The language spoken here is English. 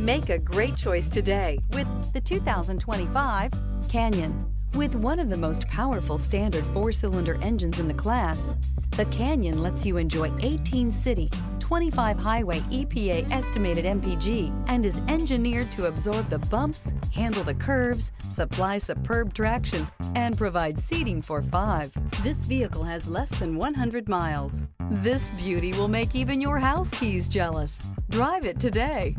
Make a great choice today with the 2025 Canyon. With one of the most powerful standard 4-cylinder engines in the class, the Canyon lets you enjoy 18 city, 25 highway EPA estimated MPG, and is engineered to absorb the bumps, handle the curves, supply superb traction, and provide seating for 5. This vehicle has less than 100 miles. This beauty will make even your house keys jealous. Drive it today.